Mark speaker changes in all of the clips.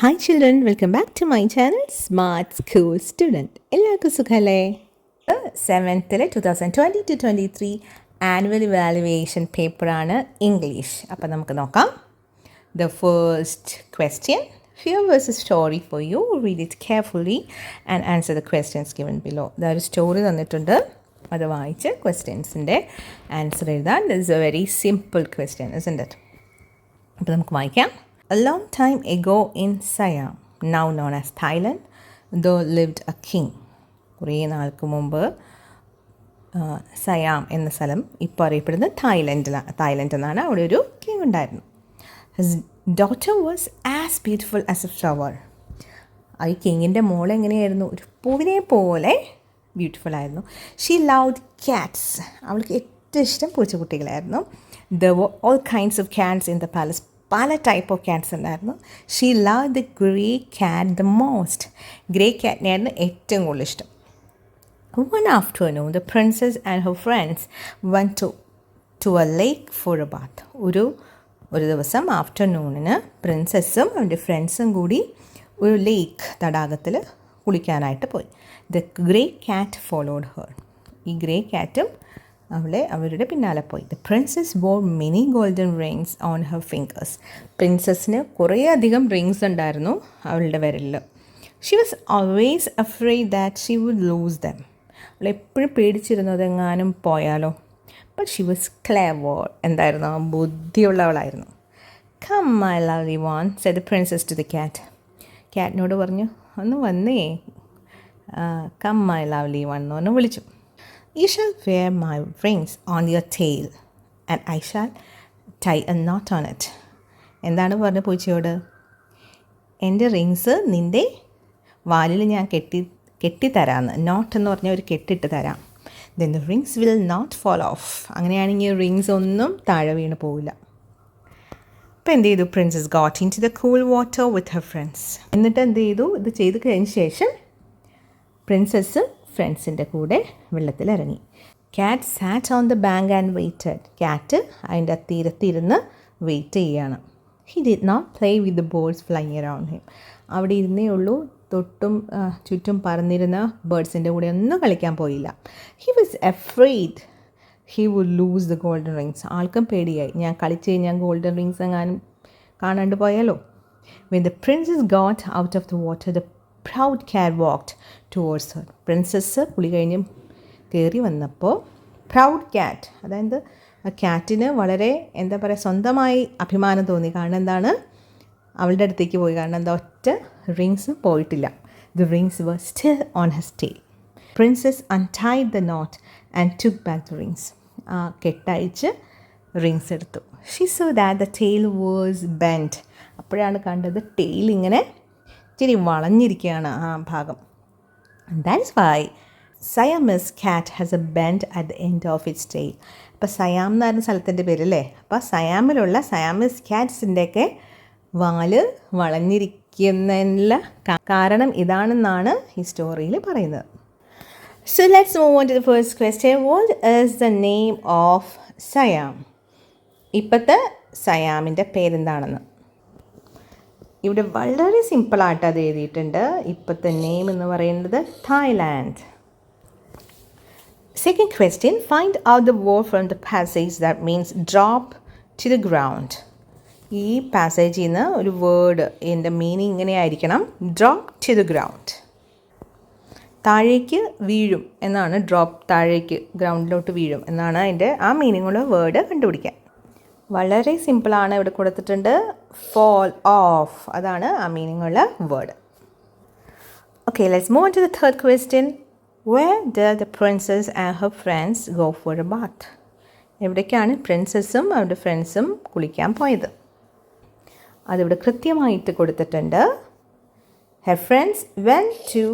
Speaker 1: Hi children, welcome back to my channel Smart School Student. എല്ലാവർക്കും സുഖമല്ലേ? 7th 2020-23 annual evaluation പേപ്പറാണ് English. അപ്പോൾ നമുക്ക് നോക്കാം. The first question. Here was a story for you. Read it carefully and answer the questions given below. ഒരു story തന്നിട്ടുണ്ട്, അത് വായിച്ച് ക്വസ്റ്റ്യൻസിൻ്റെ ആൻസർ എഴുതാൻ. This is a very simple question, isn't it? അപ്പോൾ നമുക്ക് വായിക്കാം. A long time ago in Siam, now known as Thailand, there lived a king. കുറേ നാൾക്ക് മുമ്പ് സയാം എന്ന സ്ഥലം ഇപ്പോൾ അറിയപ്പെടുന്നത് തായ്ലൻഡ് എന്നാണ്. അവിടെ ഒരു കിങ് ഉണ്ടായിരുന്നു. His daughter was as beautiful as a flower. ഈ കിങ്ങിൻ്റെ മോൾ എങ്ങനെയായിരുന്നു? ഒരു പൂവിനെ പോലെ ബ്യൂട്ടിഫുൾ ആയിരുന്നു. She loved cats. അവൾക്ക് ഏറ്റവും ഇഷ്ടം പൂച്ചക്കുട്ടികളായിരുന്നു. There were all kinds of cats in the palace. പല ടൈപ്പ് ഓഫ് ക്യാറ്റ്സ് ഉണ്ടായിരുന്നു. She love the grey cat the most. Grey ക്യാറ്റിനായിരുന്നു ഏറ്റവും കൂടുതൽ ഇഷ്ടം. One afternoon, the princess and her friends went to a lake for a bath. ഒരു ദിവസം ആഫ്റ്റർനൂണിന് പ്രിൻസസ്സും അവൻ്റെ ഫ്രണ്ട്സും കൂടി ഒരു ലേക്ക് തടാകത്തിൽ കുളിക്കാനായിട്ട് പോയി. The grey cat followed her. ഈ ഗ്രേ ക്യാറ്റും അവരുടെ പിന്നാലെ പോയി. The princess wore many golden rings on her fingers. പ്രിൻസസ്സിന് കുറേയധികം റിങ്സ് ഉണ്ടായിരുന്നു അവളുടെ വിരലിൽ. She was always afraid that she would lose them. അവൾ എപ്പോഴും പേടിച്ചിരുന്നു അതെങ്ങാനും പോയാലോ. But she was clever. എന്തായിരുന്നു? ബുദ്ധിയുള്ളവളായിരുന്നു. Come my lovely one said the princess to the cat. ക്യാറ്റിനോട് പറഞ്ഞു, ഒന്ന് വന്നേ, കം മൈ ലവ്ലി വൺ എന്ന് പറഞ്ഞ് വിളിച്ചു. You shall wear my rings on your tail and I shall tie a knot on it. എന്താണ് പറഞ്ഞ പൂച്ചയോട്? എൻ്റെ റിങ്സ് നിൻ്റെ വാലിൽ ഞാൻ കെട്ടിത്തരാമെന്ന്. നോട്ട് എന്ന് പറഞ്ഞാൽ ഒരു കെട്ടിട്ട് തരാം. Then the rings will not fall off. അങ്ങനെയാണെങ്കിൽ റിങ്സ് ഒന്നും താഴെ വീണ് പോവില്ല. അപ്പോൾ എന്ത് ചെയ്തു? Princess got into the cool water with her friends. എന്നിട്ട് എന്ത് ചെയ്തു? ഇത് ചെയ്ത് കഴിഞ്ഞ ശേഷം പ്രിൻസസ് ഫ്രണ്ട്സിൻ്റെ കൂടെ വെള്ളത്തിലിറങ്ങി. Cat sat on the bank and waited. Cat അതിൻ്റെ തീരത്തിരുന്ന് വെയിറ്റ് ചെയ്യുകയാണ്. He did not play with the birds flying around him. അവിടെ ഇരുന്നേ ഉള്ളൂ, തൊട്ടും ചുറ്റും പറന്നിരുന്ന ബേർഡ്സിൻ്റെ കൂടെ ഒന്നും കളിക്കാൻ പോയില്ല. He was afraid he would lose the golden rings. ആൾക്കും പേടിയായി, ഞാൻ കളിച്ച് കഴിഞ്ഞാൽ ഗോൾഡൻ റിങ്സ് എങ്ങാനും കാണാണ്ട് പോയാലോ. When the prince's got out of the water the proud cat walked towards Har. Princess കുളി കഴിഞ്ഞ് കയറി വന്നപ്പോൾ പ്രൗഡ് ക്യാറ്റ്, അതായത് ആ ക്യാറ്റിന് വളരെ എന്താ പറയുക, സ്വന്തമായി അഭിമാനം തോന്നി. കാരണം എന്താണ്? അവളുടെ അടുത്തേക്ക് പോയി. കാരണം എന്താ? ഒറ്റ റിങ്സ് പോയിട്ടില്ല. The rings were still on his tail. Princess untied the knot and took back the rings. ആ കെട്ടഴിച്ച് റിങ്സ് എടുത്തു. She saw that the tail was bend. അപ്പോഴാണ് കണ്ടത് ടെയിൽ ഇങ്ങനെ ഇച്ചിരി വളഞ്ഞിരിക്കുകയാണ് ആ ഭാഗം. That's why Siamese cat has a bend at the end of its tail. അപ്പോൾ സയാം എന്ന് പറയുന്ന സ്ഥലത്തിൻ്റെ പേരല്ലേ. അപ്പോൾ സയാമിലുള്ള സയാമീസ് ക്യാറ്റ്സിൻ്റെയൊക്കെ വാല് വളഞ്ഞിരിക്കുന്നതിനുള്ള കാരണം ഇതാണെന്നാണ് ഈ സ്റ്റോറിയിൽ പറയുന്നത്. So let's move on to the first question. What is the name of Siam? ഇപ്പോഴത്തെ സയാമിൻ്റെ പേരെന്താണെന്ന്. ഇവിടെ വളരെ സിമ്പിളായിട്ട് അത് എഴുതിയിട്ടുണ്ട്. ഇപ്പോഴത്തെ നെയിം എന്ന് പറയുന്നത് Thailand. Second question, find out the word from the passage that means drop to the ground. ഈ പാസേജിൽ നിന്ന് ഒരു വേർഡ് എൻ്റെ മീനിങ് ഇങ്ങനെയായിരിക്കണം, ഡ്രോപ്പ് ടു ദ ഗ്രൗണ്ട്. താഴേക്ക് വീഴും എന്നാണ്. ഡ്രോപ്പ്, താഴേക്ക് ഗ്രൗണ്ടിലോട്ട് വീഴും എന്നാണ് അതിൻ്റെ ആ മീനിങ്ങുള്ള വേർഡ് കണ്ടുപിടിക്കാൻ. വളരെ സിമ്പിളാണ്. ഇവിടെ കൊടുത്തിട്ടുണ്ട് fall off. അതാണ് ആ മീനിങ്ങുള്ള word. Okay, let's move on to the third question. Where did the princess and her friends go for a bath? എവിടേക്കാണ് പ്രിൻസസ്സും അവരുടെ ഫ്രണ്ട്സും കുളിക്കാൻ പോയത്? അതിവിടെ കൃത്യമായിട്ട് കൊടുത്തിട്ടുണ്ട്. Her friends went to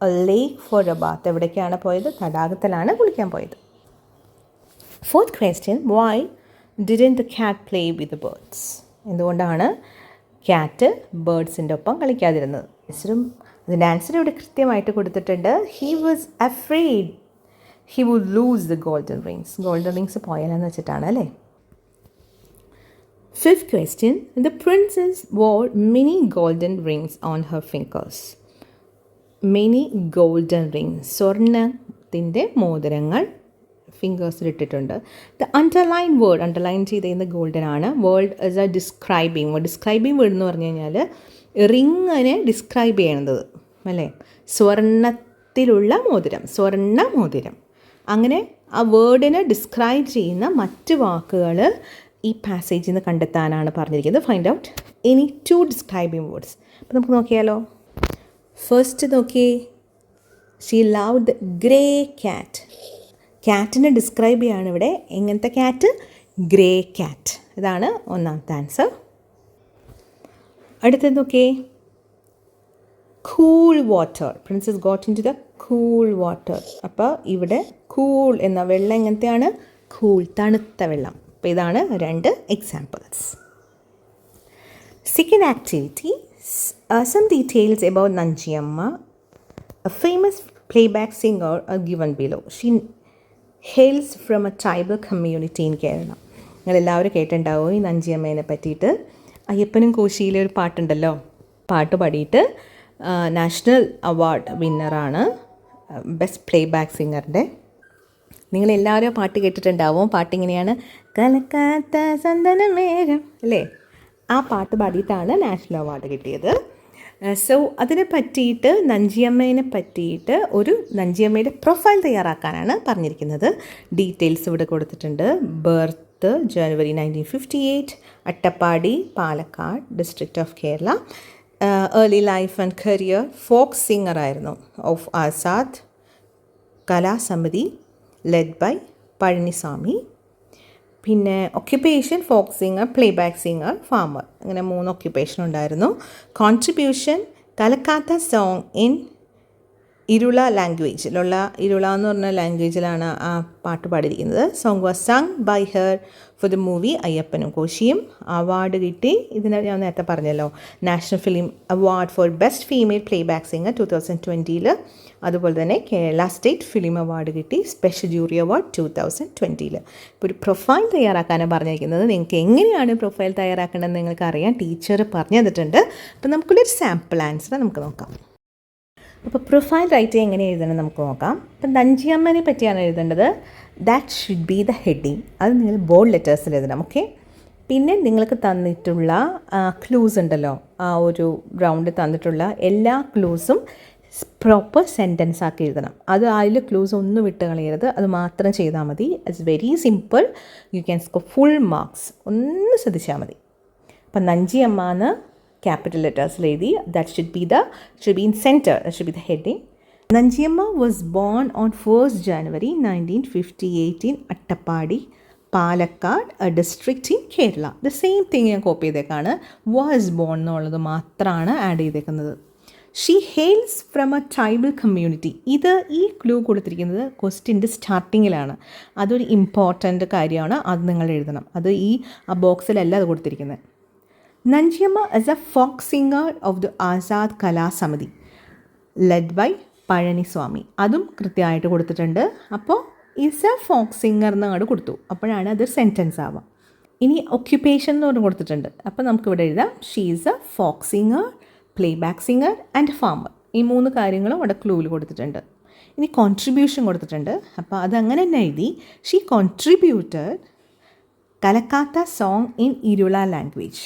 Speaker 1: a lake for a bath. എവിടേക്കാണ് പോയത്? തടാകത്തിലാണ് കുളിക്കാൻ പോയത്. Fourth question, why didn't the cat play with the birds? എന്തുകൊണ്ടാണ് ക്യാറ്റ് ബേർഡ്സിൻ്റെ ഒപ്പം കളിക്കാതിരുന്നത്? അതിൻ്റെ ആൻസർ ഇവിടെ കൃത്യമായിട്ട് കൊടുത്തിട്ടുണ്ട്. He was afraid he would lose the golden rings. Golden rings പോയാലെന്ന് വെച്ചിട്ടാണ് അല്ലേ. Fifth question. The princess wore many golden rings on her fingers. Many golden rings. സ്വർണ്ണത്തിൻ്റെ മോതിരങ്ങൾ ഫിംഗേഴ്സിൽ ഇട്ടിട്ടുണ്ട്. ദ അണ്ടർലൈൻ വേർഡ്, അണ്ടർലൈൻ ചെയ്തിരുന്ന ഗോൾഡൻ ആണ്. Word is A describing word. Describing word എന്ന് പറഞ്ഞു കഴിഞ്ഞാൽ റിങ്ങിനെ describe ചെയ്യണത് അല്ലേ. സ്വർണ്ണത്തിലുള്ള മോതിരം, സ്വർണ്ണ മോതിരം. അങ്ങനെ ആ വേർഡിനെ ഡിസ്ക്രൈബ് ചെയ്യുന്ന മറ്റ് വാക്കുകൾ ഈ പാസേജിൽ നിന്ന് കണ്ടെത്താനാണ് പറഞ്ഞിരിക്കുന്നത്. Find out any 2 describing words. അപ്പോൾ നമുക്ക് നോക്കിയാലോ. ഫസ്റ്റ് നോക്കിയേ, she loved the grey cat. ക്യാറ്റിനെ ഡിസ്ക്രൈബ് ചെയ്യാണ് ഇവിടെ. എങ്ങനത്തെ ക്യാറ്റ്? Grey cat. ഇതാണ് ഒന്നാമത്തെ ആൻസർ. അടുത്തത് നോക്കിയേ, cool water. Princess got into the cool water. അപ്പോൾ ഇവിടെ കൂൾ എന്ന വെള്ളം എങ്ങനത്തെയാണ്? കൂൾ, തണുത്ത വെള്ളം. അപ്പോൾ ഇതാണ് 2 examples. Second activity, some details about Nanjiyamma, a famous playback singer, are given below. She hails from a tribal community in Kerala. നിങ്ങളെല്ലാവരും കേട്ടിട്ടുണ്ടാവും ഈ നഞ്ചിയമ്മേനെ പറ്റിയിട്ട്. അയ്യപ്പനും കോശിയിലെ ഒരു പാട്ടുണ്ടല്ലോ, പാട്ട് പാടിയിട്ട് നാഷണൽ അവാർഡ് വിന്നറാണ്, ബെസ്റ്റ് പ്ലേബാക്ക് സിംഗറിൻ്റെ. നിങ്ങളെല്ലാവരും പാട്ട് കേട്ടിട്ടുണ്ടാവും. പാട്ടിങ്ങനെയാണ്, കലക്കാത്ത സന്തനമേരം അല്ലേ. ആ പാട്ട് പാടിയിട്ടാണ് നാഷണൽ അവാർഡ് കിട്ടിയത്. സോ അതിനെ പറ്റിയിട്ട്, നഞ്ചിയമ്മേനെ പറ്റിയിട്ട് ഒരു നഞ്ചിയമ്മയുടെ പ്രൊഫൈൽ തയ്യാറാക്കാനാണ് പറഞ്ഞിരിക്കുന്നത്. ഡീറ്റെയിൽസ് ഇവിടെ കൊടുത്തിട്ടുണ്ട്. Birth January 1958, Attappadi, Palakkad, district of Kerala. Early life and career, folk singer ആയിരുന്നു of Azad Kalasamithi led by Pazhaniswami. പിന്നെ occupation folk singer, playback singer, farmer. അങ്ങനെ 3 ഒക്യുപ്പേഷൻ ഉണ്ടായിരുന്നു. Contribution Kalakkatha song in Irula ലാംഗ്വേജിലുള്ള, ഇരുള എന്ന് പറഞ്ഞ ലാംഗ്വേജിലാണ് ആ പാട്ട് പാടിയിരിക്കുന്നത്. Song was sung by her for the movie Ayyappanum Koshiyum. Award കിട്ടി. ഇതിന് ഞാൻ നേരത്തെ പറഞ്ഞല്ലോ, national film award for best female playback singer 2020. അതുപോലെ തന്നെ കേരള സ്റ്റേറ്റ് ഫിലിം അവാർഡ് കിട്ടി, സ്പെഷ്യൽ ജൂറി അവാർഡ് 2020. ഇപ്പോൾ ഒരു പ്രൊഫൈൽ തയ്യാറാക്കാനാണ് പറഞ്ഞിരിക്കുന്നത്. നിങ്ങൾക്ക് എങ്ങനെയാണ് പ്രൊഫൈൽ തയ്യാറാക്കേണ്ടതെന്ന് നിങ്ങൾക്ക് അറിയാം, ടീച്ചർ പറഞ്ഞു തന്നിട്ടുണ്ട്. അപ്പോൾ നമുക്കൊരു സാമ്പിൾ ആൻസർ നമുക്ക് നോക്കാം. അപ്പോൾ പ്രൊഫൈൽ റൈറ്റ് എങ്ങനെ എഴുതണം നമുക്ക് നോക്കാം. അപ്പം നഞ്ചിയമ്മനെ പറ്റിയാണ് എഴുതേണ്ടത്. That should be the heading. അത് നിങ്ങൾ ബോൾഡ് ലെറ്റേഴ്സിൽ എഴുതണം. ഓക്കെ. പിന്നെ നിങ്ങൾക്ക് തന്നിട്ടുള്ള ക്ലൂസ് ഉണ്ടല്ലോ, ആ ഒരു ഗ്രൗണ്ടിൽ തന്നിട്ടുള്ള എല്ലാ ക്ലൂസും പ്രോപ്പർ സെൻറ്റൻസ് ആക്കി എഴുതണം. അത് അതിൽ ക്ലൂസ് ഒന്നും വിട്ട് കളയരുത്, അത് മാത്രം ചെയ്താൽ മതി. It's very simple. You can score full marks. ഒന്ന് ശ്രദ്ധിച്ചാൽ മതി. അപ്പം നഞ്ചിയമ്മ എന്ന് ക്യാപിറ്റൽ ലെറ്റേഴ്സിൽ എഴുതി. That should be in center. That should be the heading. Nanjiyamma was born on 1st January 1958 in Attapadi, Palakkad, a district in Kerala. The same thing ഞാൻ copy ചെയ്തേക്കാണ്. was born എന്നുള്ളത് മാത്രമാണ് add ചെയ്തേക്കുന്നത്. She hails from A tribal community. ഈ clue കൊടുത്തിരിക്കുന്നത് ക്വസ്റ്റ്യൻ്റെ സ്റ്റാർട്ടിങ്ങിലാണ്. അതൊരു important കാര്യമാണ്, അത് നിങ്ങൾ എഴുതണം. അത് ആ ബോക്സിലല്ല അത് കൊടുത്തിരിക്കുന്നത്. Nanjiyamma is a folk singer of the Azad Kala Samiti led by Palaniswami. അതും കൃത്യമായിട്ട് കൊടുത്തിട്ടുണ്ട്. അപ്പോൾ ഈസ് എ ഫോക്ക് സിംഗർ എന്നങ്ങോട്ട് കൊടുത്തു. അപ്പോഴാണ് അതൊരു സെൻറ്റൻസ് ആവാം. ഇനി ഒക്യുപ്പേഷൻ എന്ന് പറഞ്ഞ് കൊടുത്തിട്ടുണ്ട്. അപ്പോൾ നമുക്കിവിടെ എഴുതാം, she is A folk singer, playback singer and farmer. ഈ 3 കാര്യങ്ങളും അവിടെ ക്ലൂവിൽ കൊടുത്തിട്ടുണ്ട്. ഇനി കോൺട്രിബ്യൂഷൻ കൊടുത്തിട്ടുണ്ട്. അപ്പോൾ അതങ്ങനെ തന്നെ എഴുതി, she contributed Kalakkatha song in Irula language.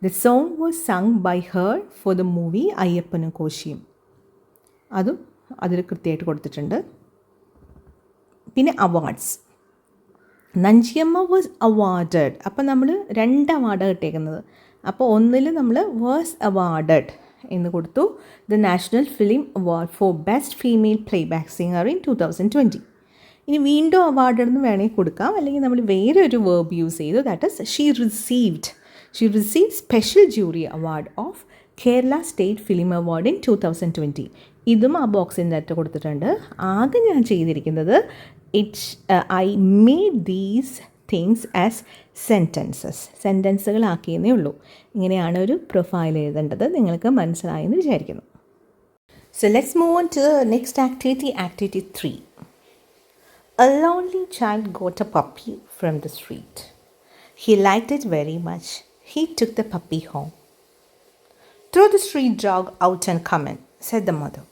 Speaker 1: The song was sung by her for the movie അയ്യപ്പനും കോശിയും. അതും അതിൽ കൃത്യമായിട്ട് കൊടുത്തിട്ടുണ്ട്. പിന്നെ അവാർഡ്സ്. Nanjiyamma was awarded. അപ്പം നമ്മൾ 2 അവാർഡ് കിട്ടിയേക്കുന്നത്. അപ്പോൾ ഒന്നിൽ നമ്മൾ വാസ് അവാർഡഡ് എന്ന് കൊടുത്തു. The national film award for best female playback singer in 2020. ഇനി വീണ്ടും അവാർഡ് എന്ന് വേണമെങ്കിൽ കൊടുക്കാം, അല്ലെങ്കിൽ നമ്മൾ വേറെ ഒരു വേർബ് യൂസ് ചെയ്തു. That is she received special jury award of Kerala State Film Award in 2020. ഇതും ആ ബോക്സിൻ്റെ അകത്ത് കൊടുത്തിട്ടുണ്ട്. ആകെ ഞാൻ ചെയ്തിരിക്കുന്നത് I made these things as സെൻറ്റൻസുകളാക്കിയെന്നേ ഉള്ളൂ. ഇങ്ങനെയാണ് ഒരു പ്രൊഫൈൽ എഴുതേണ്ടത്. നിങ്ങൾക്ക് മനസ്സിലായെന്ന് വിചാരിക്കുന്നു. So let's move on to the next activity, activity 3. A lonely child got a puppy from the street. He liked it very much. He took the puppy home. "Throw the street dog out and come in," said the mother.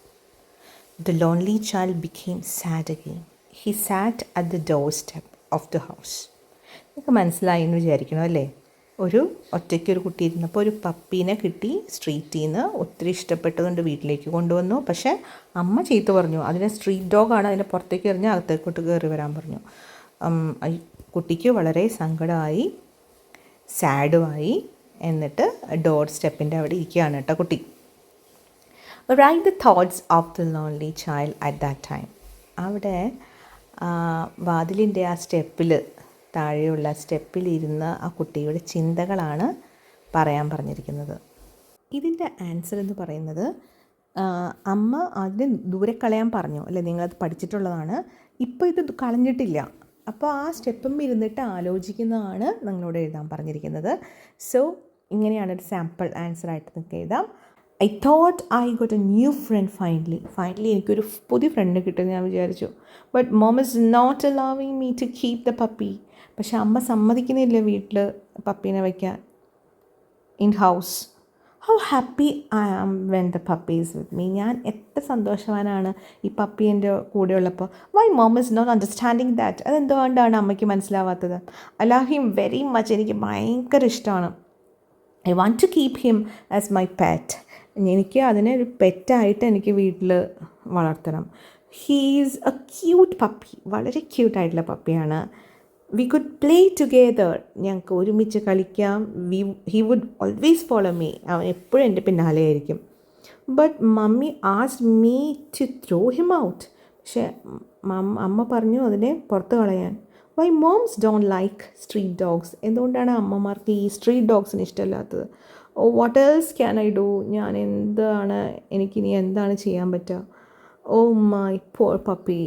Speaker 1: The lonely child became sad again. He sat at the doorstep of the house. നിങ്ങൾക്ക് മനസ്സിലായി എന്ന് വിചാരിക്കണം അല്ലേ? ഒറ്റയ്ക്കൊരു കുട്ടി ഇരുന്നപ്പോൾ ഒരു പപ്പീനെ കിട്ടി സ്ട്രീറ്റിൽ നിന്ന്. ഒത്തിരി ഇഷ്ടപ്പെട്ടതുകൊണ്ട് വീട്ടിലേക്ക് കൊണ്ടുവന്നു. പക്ഷേ അമ്മ ചീത്ത പറഞ്ഞു. അതിനെ സ്ട്രീറ്റ് ഡോഗാണ്, അതിനെ പുറത്തേക്ക് എറിഞ്ഞ് അകത്തേക്കോട്ട് കയറി വരാൻ പറഞ്ഞു. കുട്ടിക്ക് വളരെ സങ്കടമായി, സാഡുമായി. എന്നിട്ട് ഡോർ സ്റ്റെപ്പിൻ്റെ അവിടെ ഇരിക്കുകയാണ് കേട്ടോ കുട്ടി. Write the thoughts of the lonely child at that time. അവിടെ വാതിലിൻ്റെ ആ സ്റ്റെപ്പിൽ, താഴെയുള്ള സ്റ്റെപ്പിലിരുന്ന് ആ കുട്ടിയുടെ ചിന്തകളാണ് പറയാൻ പറഞ്ഞിരിക്കുന്നത്. ഇതിൻ്റെ ആൻസർ എന്ന് പറയുന്നത്, അമ്മ അതിന് ദൂരെ കളയാൻ പറഞ്ഞു അല്ലേ? നിങ്ങളത് പഠിച്ചിട്ടുള്ളതാണ്. ഇപ്പോൾ ഇത് കളഞ്ഞിട്ടില്ല. അപ്പോൾ ആ സ്റ്റെപ്പും ഇരുന്നിട്ട് ആലോചിക്കുന്നതാണ് നിങ്ങളോട് എഴുതാൻ പറഞ്ഞിരിക്കുന്നത്. സോ ഇങ്ങനെയാണ് ഒരു സാമ്പിൾ ആൻസറായിട്ട് നിങ്ങൾക്ക് എഴുതാം. I thought I got a new friend finally. എനിക്കൊരു പുതിയ ഫ്രണ്ട് കിട്ടുമെന്ന് ഞാൻ വിചാരിച്ചു. But mom is not allowing me to keep the puppy. പക്ഷെ അമ്മ സമ്മതിക്കുന്നില്ല വീട്ടിൽ പപ്പീനെ വയ്ക്കാൻ. In house. How happy I am when the puppy is with me. ഞാൻ എത്ര സന്തോഷവാനാണ് ഈ പപ്പി എൻ്റെ കൂടെ ഉള്ളപ്പോൾ. Why mom is not understanding that? അതെന്തുകൊണ്ടാണ് അമ്മയ്ക്ക് മനസ്സിലാവാത്തത്? I love him very much. എനിക്ക് ഭയങ്കര ഇഷ്ടമാണ്. I want to keep him as my pet. എനിക്ക് അതിനെ ഒരു പെറ്റായിട്ട് എനിക്ക് വീട്ടിൽ വളർത്തണം. He is a cute puppy. വളരെ ക്യൂട്ടായിട്ടുള്ള പപ്പിയാണ്. We could play together. ഞങ്ങൾക്ക് ഒരുമിച്ച് കളിക്കാം. He would always follow me. അവൻ എപ്പോഴും എൻ്റെ പിന്നാലെ ആയിരിക്കും. But mummy asked me to throw him out. പക്ഷേ അമ്മ പറഞ്ഞു അതിനെ പുറത്ത് കളയാൻ. Why moms don't like street dogs. എന്തുകൊണ്ടാണ് അമ്മമാർക്ക് ഈ സ്ട്രീറ്റ് ഡോഗ്സിന് ഇഷ്ടമല്ലാത്തത്? Oh what else can I do. എനിക്കിനി എന്താണ് ചെയ്യാൻ പറ്റുക? Oh my poor puppy.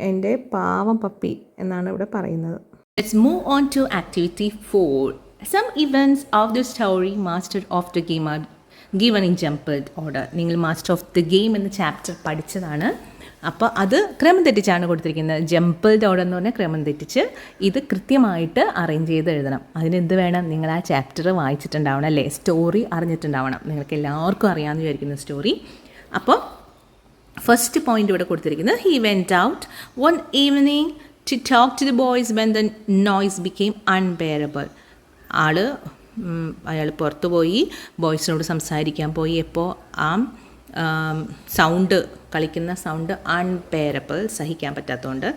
Speaker 1: എൻ്റെ പാവം പപ്പി എന്നാണ് ഇവിടെ പറയുന്നത്.
Speaker 2: Let's move on to activity 4. Some events of the story master of the game are given in jumbled order. നിങ്ങൾ മാസ്റ്റർ ഓഫ് ദി ഗെയിം എന്ന ചാപ്റ്റർ പഠിച്ചതാണ്. അപ്പോൾ അത് ക്രമം തെറ്റിച്ചാണ് കൊടുത്തിരിക്കുന്നത്. ജംപിൾഡ് ഓർഡർ എന്ന് പറഞ്ഞാൽ ക്രമം തെറ്റിച്ച്. ഇത് കൃത്യമായിട്ട് അറേഞ്ച് ചെയ്ത് എഴുതണം. അതിനെന്ത് വേണം? നിങ്ങൾ ആ ചാപ്റ്റർ വായിച്ചിട്ടുണ്ടാവണം അല്ലേ? സ്റ്റോറി അറിഞ്ഞിട്ടുണ്ടാവണം. നിങ്ങൾക്ക് എല്ലാവർക്കും അറിയാമെന്ന് വിചാരിക്കുന്ന സ്റ്റോറി. അപ്പോൾ ഫസ്റ്റ് പോയിൻ്റ് ഇവിടെ കൊടുത്തിരിക്കുന്നത്, he went out one evening to talk to the boys when the noise became unbearable. അയാൾ പുറത്തു പോയി ബോയ്സിനോട് സംസാരിക്കാൻ പോയി. എപ്പോൾ ആ സൗണ്ട്, കളിക്കുന്ന സൗണ്ട് അൺബെയറബിൾ, സഹിക്കാൻ പറ്റാത്തതുകൊണ്ട്.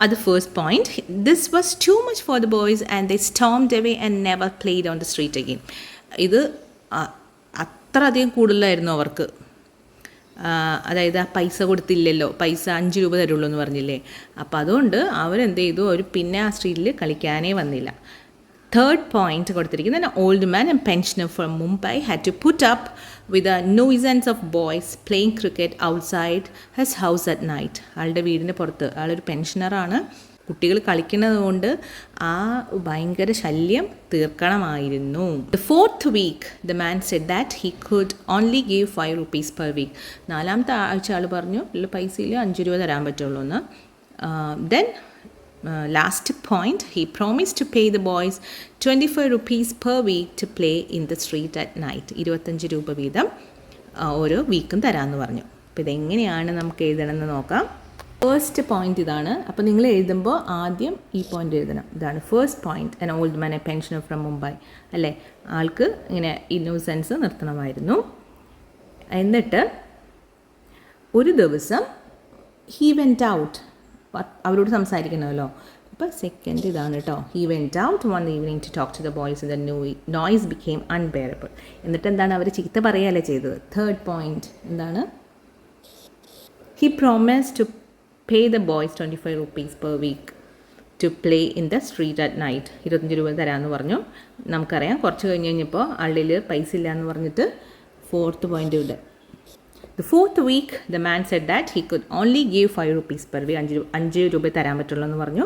Speaker 2: അത് first point. This was too much for the boys and they stormed away and never played on the street again. ഇത് അത്ര അധികം കൂടുതലായിരുന്നു അവർക്ക്. അതായത് ആ പൈസ കൊടുത്തില്ലല്ലോ, പൈസ 5 രൂപ തരുള്ളൂ എന്ന് പറഞ്ഞില്ലേ. അപ്പോൾ അതുകൊണ്ട് അവരെന്ത് ചെയ്തു, അവർ പിന്നെ ആ സ്ട്രീറ്റിൽ കളിക്കാനേ വന്നില്ല. തേർഡ് പോയിന്റ് കൊടുത്തിരിക്കുന്നത്, an old man and pensioner from Mumbai had to put up with a nuisance of boys playing cricket outside his house at night. ആളുടെ വീടിൻ്റെ പുറത്ത്, ആളൊരു പെൻഷനറാണ്, കുട്ടികൾ കളിക്കുന്നത് കൊണ്ട് ആ ഭയങ്കര ശല്യം തീർക്കണമായിരുന്നു. The fourth week the man said that he could only give 5 rupees per week. 4ാമത്തെ ആഴ്ച ആൾ പറഞ്ഞു ഇല്ല, പൈസയിൽ 5 രൂപ തരാൻ പറ്റുള്ളൂ എന്ന്. Then last point, he promised to pay the boys 25 rupees per week to play in the street at night. 25 രൂപ വീതം ഓരോ വീക്കും തരാമെന്ന് പറഞ്ഞു. അപ്പോൾ ഇതെങ്ങനെയാണ് നമുക്ക് എഴുതണമെന്ന് നോക്കാം. ഫസ്റ്റ് പോയിന്റ് ഇതാണ്. അപ്പോൾ നിങ്ങൾ എഴുതുമ്പോൾ ആദ്യം ഈ പോയിന്റ് എഴുതണം. ഇതാണ് first point. an old man a pensioner from Mumbai അല്ലേ? ആൾക്ക് ഇങ്ങനെ ഇന്നോസെൻസ് നിർത്തണമായിരുന്നു. എന്നിട്ട് ഒരു ദിവസം he went out, അവരോട് സംസാരിക്കണമല്ലോ. അപ്പോൾ സെക്കൻഡ് ഇതാണ് കേട്ടോ. He went out one evening to talk to the boys and the noise became unbearable. എന്നിട്ട് എന്താണ്, അവർ ചീത്ത പറയുകയല്ലേ ചെയ്തത്. തേർഡ് പോയിന്റ് എന്താണ്, he promised to pay the boys 25 rupees per week to play in the street at night. 25 രൂപ തരാമെന്ന് പറഞ്ഞു. നമുക്കറിയാം കുറച്ച് കഴിഞ്ഞപ്പോൾ ആളുടെ പൈസ ഇല്ല എന്ന് പറഞ്ഞിട്ട് ഫോർത്ത് പോയിന്റ് ഇവിടെ. The fourth week, the man said that he could only give 5 rupees per week. 5 രൂപ തരാൻ പറ്റുള്ളൂ എന്ന് പറഞ്ഞു.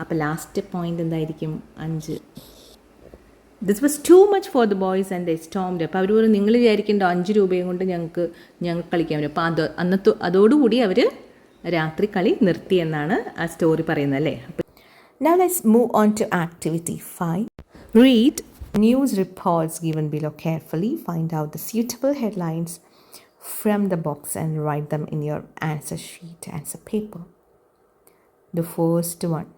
Speaker 2: അപ്പോൾ ലാസ്റ്റ് പോയിന്റ് എന്തായിരിക്കും? 5. This was too much for the boys and they stormed. അപ്പോൾ അവർ പറഞ്ഞു, നിങ്ങൾ വിചാരിക്കേണ്ട 5 രൂപയും കൊണ്ട് ഞങ്ങൾക്ക് കളിക്കാൻ പറ്റും. അപ്പോൾ അതോടുകൂടി അവർ രാത്രി കളി നിർത്തി എന്നാണ് ആ സ്റ്റോറി പറയുന്നത് അല്ലേ.
Speaker 1: Now let's move on to activity 5. Read news reports given below carefully. Find out the suitable headlines from the box and write them in your answer sheet, answer paper. The first one.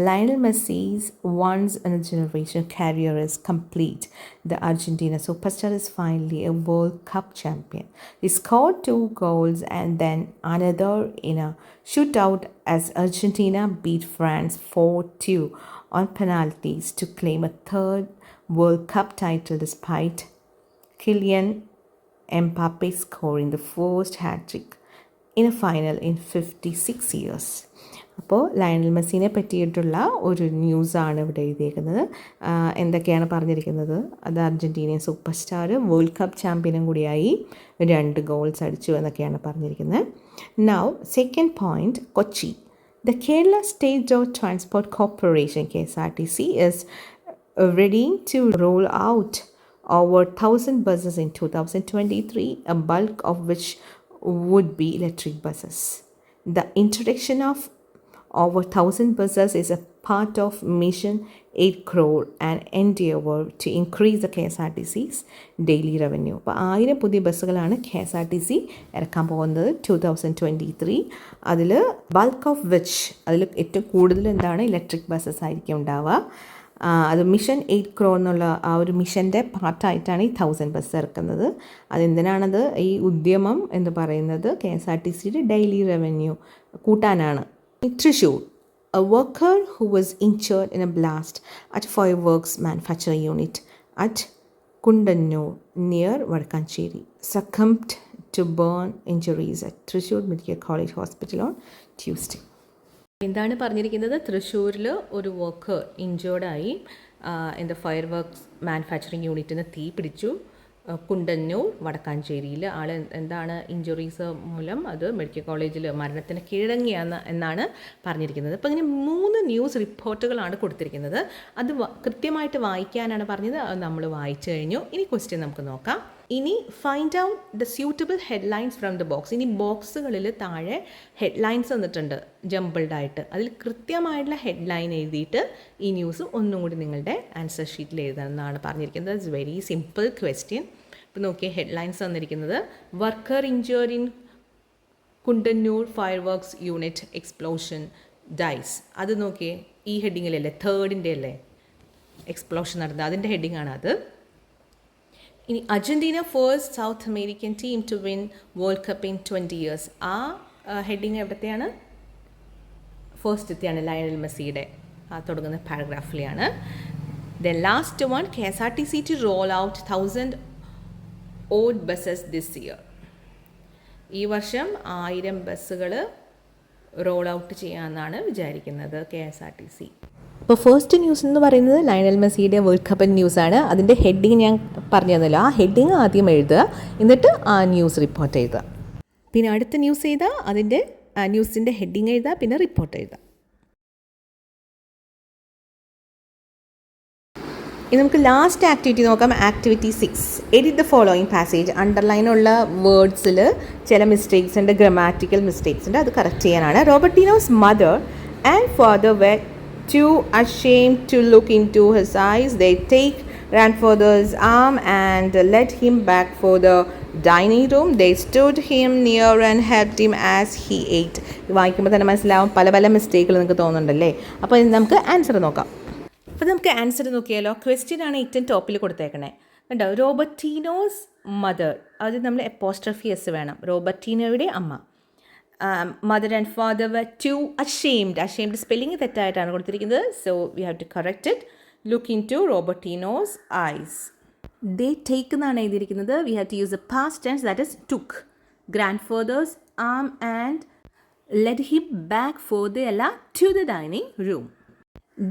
Speaker 1: Lionel Messi's once-in-a-generation career is complete. The Argentina superstar is finally a World Cup champion. He scored 2 goals and then another in a shootout as Argentina beat France 4-2 on penalties to claim a third World Cup title despite Kylian Mbappe scoring the first hat-trick in a final in 56 years. അപ്പോൾ Lionel മെസ്സിനെ പറ്റിയിട്ടുള്ള ഒരു ന്യൂസാണ് ഇവിടെ എഴുതിയേക്കുന്നത്. എന്തൊക്കെയാണ് പറഞ്ഞിരിക്കുന്നത്? അത് Argentinian super star world cup ചാമ്പ്യനും കൂടിയായി 2 ഗോൾസ് അടിച്ചു എന്നൊക്കെയാണ് പറഞ്ഞിരിക്കുന്നത്. Now second point, Kochi. The Kerala State Road Transport Corporation KSRTC is ready to roll out over 1,000 buses in 2023, a bulk of which would be electric buses. The introduction of over 1,000 buses is a part of Mission 8 crore and endeavor to increase the KSRTC's daily revenue. അപ്പോൾ 1000 പുതിയ ബസ്സുകളാണ് KSRTC ഇറക്കാൻ പോകുന്നത് 2023. അതിൽ bulk of which, അതിൽ ഏറ്റവും കൂടുതൽ എന്താണ്, electric buses ആയിരിക്കും ഉണ്ടാവുക. അത് മിഷൻ 8 crore എന്നുള്ള ആ ഒരു മിഷൻ്റെ പാർട്ടായിട്ടാണ് ഈ 1,000 ബസ് ഇറക്കുന്നത്. അതെന്തിനാണത്? ഈ ഉദ്യമം എന്ന് പറയുന്നത് KSRTCയുടെ ഡെയിലി റവന്യൂ കൂട്ടാനാണ്. Thrissur, a worker who was injured in a blast at fireworks manufacturing unit at Kundannur near Vadakkancherry succumbed to burn injuries at Thrissur Medical College Hospital on Tuesday.
Speaker 2: എന്താണ് പറഞ്ഞിരിക്കുന്നത്? തൃശ്ശൂരിൽ ഒരു വർക്കർ ഇഞ്ചേർഡായി എന്താ fire works manufacturing യൂണിറ്റിന് തീ പിടിച്ചു. കുണ്ടന്നൂർ വടക്കാഞ്ചേരിയിൽ ആൾ എന്താണ് injuries മൂലം അത് മെഡിക്കൽ കോളേജിൽ മരണത്തിന് കീഴടങ്ങിയാണ് എന്നാണ് പറഞ്ഞിരിക്കുന്നത്. അപ്പോൾ ഇങ്ങനെ 3 ന്യൂസ് റിപ്പോർട്ടുകളാണ് കൊടുത്തിരിക്കുന്നത്. അത് കൃത്യമായിട്ട് വായിക്കാനാണ് പറഞ്ഞത്. അത് നമ്മൾ വായിച്ചു കഴിഞ്ഞു. ഇനി ക്വസ്റ്റ്യൻ നമുക്ക് നോക്കാം. ഇനി find out the suitable headlines from the box. ഇനി ബോക്സുകളിൽ താഴെ ഹെഡ്ലൈൻസ് വന്നിട്ടുണ്ട് ജംബിൾഡായിട്ട്. അതിൽ കൃത്യമായിട്ടുള്ള ഹെഡ്ലൈൻ എഴുതിയിട്ട് ഈ ന്യൂസ് ഒന്നും കൂടി നിങ്ങളുടെ ആൻസർ ഷീറ്റിൽ എഴുതണമെന്നാണ് പറഞ്ഞിരിക്കുന്നത്. It's very simple question. ഇപ്പോൾ നോക്കിയ ഹെഡ്ലൈൻസ് വന്നിരിക്കുന്നത് worker injured in Kundannoor fireworks unit explosion dies. അത് നോക്കിയേ, ഈ ഹെഡിങ്ങിലല്ലേ, 3rd അല്ലേ എക്സ്പ്ലോഷൻ നടന്നത്, അതിൻ്റെ ഹെഡിങ്ങാണ് അത്. ഇനി Argentina first South American team to win world cup in 20 years. ആ ഹെഡിങ് എവിടത്തെയാണ്? ഫസ്റ്റത്തെയാണ്, ലയണൽ മെസ്സിയുടെ തുടങ്ങുന്ന പാരഗ്രാഫിലെയാണ്. Then last one, KSRTC to roll out 1,000 odd buses this year. ഈ വർഷം 1000 ബസ്സുകൾ റോൾ ഔട്ട് ചെയ്യാമെന്നാണ് വിചാരിക്കുന്നത് KSRTC.
Speaker 1: ഇപ്പോൾ ഫസ്റ്റ് ന്യൂസ് എന്ന് പറയുന്നത് ലയണൽ മെസ്സിയുടെ വേൾഡ് കപ്പ് ന്യൂസാണ്. അതിൻ്റെ ഹെഡിങ് ഞാൻ പറഞ്ഞു തന്നല്ലോ, ആ ഹെഡിങ് ആദ്യം എഴുതുക, എന്നിട്ട് ആ ന്യൂസ് റിപ്പോർട്ട് എഴുതുക. പിന്നെ അടുത്ത ന്യൂസ് എഴുതുക, അതിൻ്റെ ന്യൂസിൻ്റെ ഹെഡിങ് എഴുതുക, പിന്നെ റിപ്പോർട്ട് എഴുതുക. ഇനി നമുക്ക് ലാസ്റ്റ് ആക്ടിവിറ്റി നോക്കാം. Activity 6. Edit the following passage. അണ്ടർലൈനുള്ള വേർഡ്സിൽ ചില മിസ്റ്റേക്സ് ഉണ്ട്, ഗ്രാമാറ്റിക്കൽ മിസ്റ്റേക്സ് ഉണ്ട്, അത് കറക്റ്റ് ചെയ്യാനാണ്. Robertino's mother and father were too ashamed to look into his eyes. They take grandfather's arm and led him back for the dining room. They stood him near and helped him as he ate. വായിക്കുമ്പോൾ തന്നെ മനസ്സിലാവും പല മിസ്റ്റേക്കുകൾ നിങ്ങൾക്ക് തോന്നുന്നുണ്ടല്ലേ. അപ്പോൾ നമുക്ക് answer നോക്കാം. അപ്പോൾ നമുക്ക് ആൻസർ നോക്കിയാലോ. ക്വസ്റ്റ്യൻ ആണ് ഏറ്റവും ടോപ്പിൽ കൊടുത്തേക്കണേ. കണ്ടോ, റോബർട്ടീനോസ് മദർ, അത് നമ്മൾ എപ്പോസ്ട്രഫി എസ് വേണം. റോബർട്ടീനോയുടെ അമ്മ. Mother and father were too ashamed spelling തെറ്റായിട്ടാണ് കൊടുത്തിരിക്കുന്നത്. So we have to correct it. Look into Robertino's eyes. They take എന്നാണ് എഴുതിയിരിക്കുന്നത്. We have to use a past tense, that is took. Grandfather's arm and led him back further അല്ല to the dining room.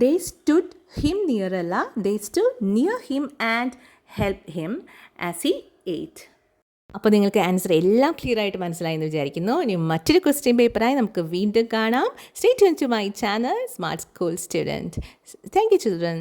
Speaker 1: They stood him near അല്ല, they stood near him and help him as he ate. അപ്പോൾ നിങ്ങൾക്ക് answer എല്ലാം clear ആയിട്ട് മനസ്സിലായി എന്ന് വിചാരിക്കുന്നു. ഇനി മറ്റൊരു ക്വസ്റ്റ്യൻ പേപ്പറായി നമുക്ക് വീണ്ടും കാണാം. Stay tune to my channel smart school student. Thank you children.